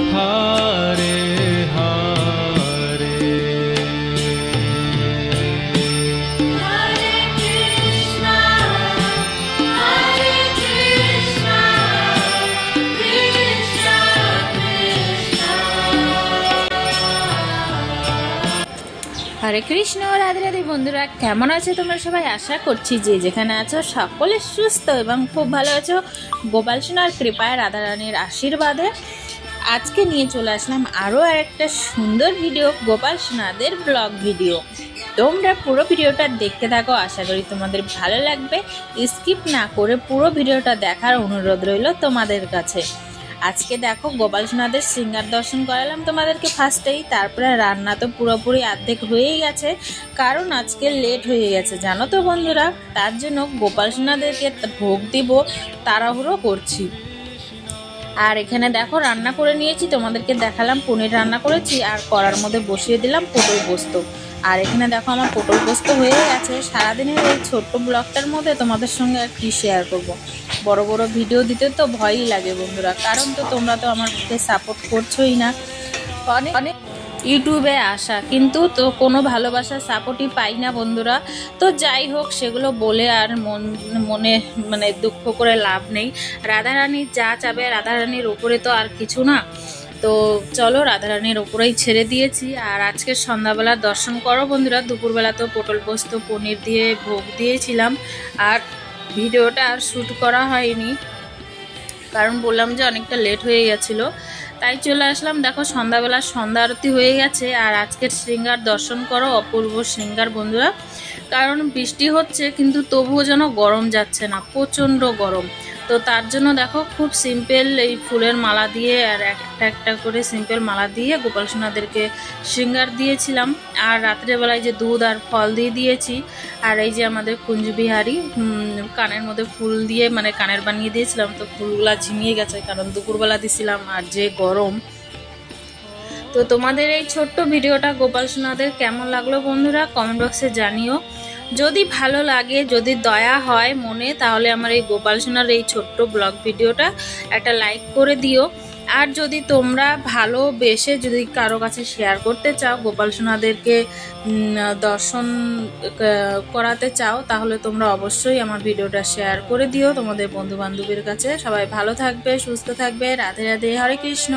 हरे हरे हरे कृष्ण राधे राधे बंधुरा केमन आछो तोमरा सबाई आशा करछि जे जेखाने आछो सकले सुस्थ एबं खूब भालो आछो गोपाल सोनार कृपाय राधा रानीर आशीर्वादे आज के निये चले आसलाम आरो आरेकटा सुंदर भिडियो गोपाल सोनादेर ब्लग भिडियो। तोमरा पुरो भिडियोटा देखते थाको, आशा करी तोमादेर भालो लागबे। स्किप ना करे पुरो भिडियोटा देखार अनुरोध रइलो तोमादेर काछे। आज के देखो गोपाल सोनादेर सिंगार दर्शन करालाम तोमादेरके फार्स्टेई, तारपरे रान्ना तो पुरोपुरी आर्धेक हये गेछे कारण आजके लेट हये गेछे जानो तो बंधुरा, तार जोन्नो गोपाल सोनादेरके भोग दिबो ताड़ाहुड़ो करछि। আর এখানে দেখো রান্না করে নিয়েছি, তোমাদেরকে দেখালাম পনির রান্না করেছি আর কড়ার মধ্যে বসিয়ে দিলাম পটল পোস্ত। আর এখানে দেখো আমার পটল পোস্ত হয়ে গেছে। সারাদিনের এই ছোট্ট ব্লগটার মধ্যে তোমাদের সঙ্গে আর কি শেয়ার করব। বড় বড় ভিডিও দিতে তো ভয়ই লাগে বন্ধুরা, কারণ তো তোমরা তো আমাকে সাপোর্ট করছোই না। অনেক ইউটিউবে আসা কিন্তু তো কোনো ভালোবাসা সাপোর্টই পাই না বন্ধুরা। তো যাই হোক সেগুলো বলে আর মনে মানে দুঃখ করে লাভ নেই। রাধারানী যা চাবে রাধারানীর উপরে তো আর কিছু না। তো চলো রাধারানীর উপরেই ছেড়ে দিয়েছি। আর আজকে সন্ধ্যাবেলা দর্শন করো বন্ধুরা। দুপুরবেলা তো পটল পোস্ত পনির দিয়ে ভোগ দিয়েছিলাম আর ভিডিওটা আর শ্যুট করা হয়নি কারণ বললাম যে অনেকটা লেট হয়ে গেছিলো, তাই চলে আসলাম। দেখো সন্ধ্যাবেলা সন্ধ্যা আরতি হয়ে গেছে আর আজকের শৃঙ্গার দর্শন করো, অপূর্ব শৃঙ্গার বন্ধুরা। কারণ বৃষ্টি হচ্ছে কিন্তু তবুও যেন গরম যাচ্ছে না, প্রচণ্ড গরম। তো তার জন্য দেখো খুব সিম্পল এই ফুলের মালা দিয়ে আর একটা একটা করে সিম্পল মালা দিয়ে গোপাল সোনাদেরকে শৃঙ্গার দিয়েছিলাম। আর রাত্রেবেলায় যে দুধ আর ফল দিয়ে দিয়েছি। আর এই যে আমাদের কুঞ্জবিহারি কানের মধ্যে ফুল দিয়ে মানে কানের বানিয়ে দিয়েছিলাম, তো ফুলগুলা ঝিমিয়ে গেছে কারণ দুপুরবেলা দিছিলাম আর যে গরম। তো তোমাদের এই ছোট্ট ভিডিওটা গোপাল সোনাদের কেমন লাগলো বন্ধুরা কমেন্ট বক্সে জানিও। যদি ভালো লাগে, যদি দয়া হয় মনে, তাহলে আমার এই গোপাল সোনার এই ছোট্ট ব্লগ ভিডিওটা একটা লাইক করে দিও। আর যদি তোমরা ভালোবেসে যদি কারো কাছে শেয়ার করতে চাও, গোপাল সোনাদেরকে দর্শন করাতে চাও, তাহলে তোমরা অবশ্যই আমার ভিডিওটা শেয়ার করে দিও তোমাদের বন্ধু বান্ধবের কাছে। সবাই ভালো থাকবে, সুস্থ থাকবে। রাধে রাধে, হরে কৃষ্ণ।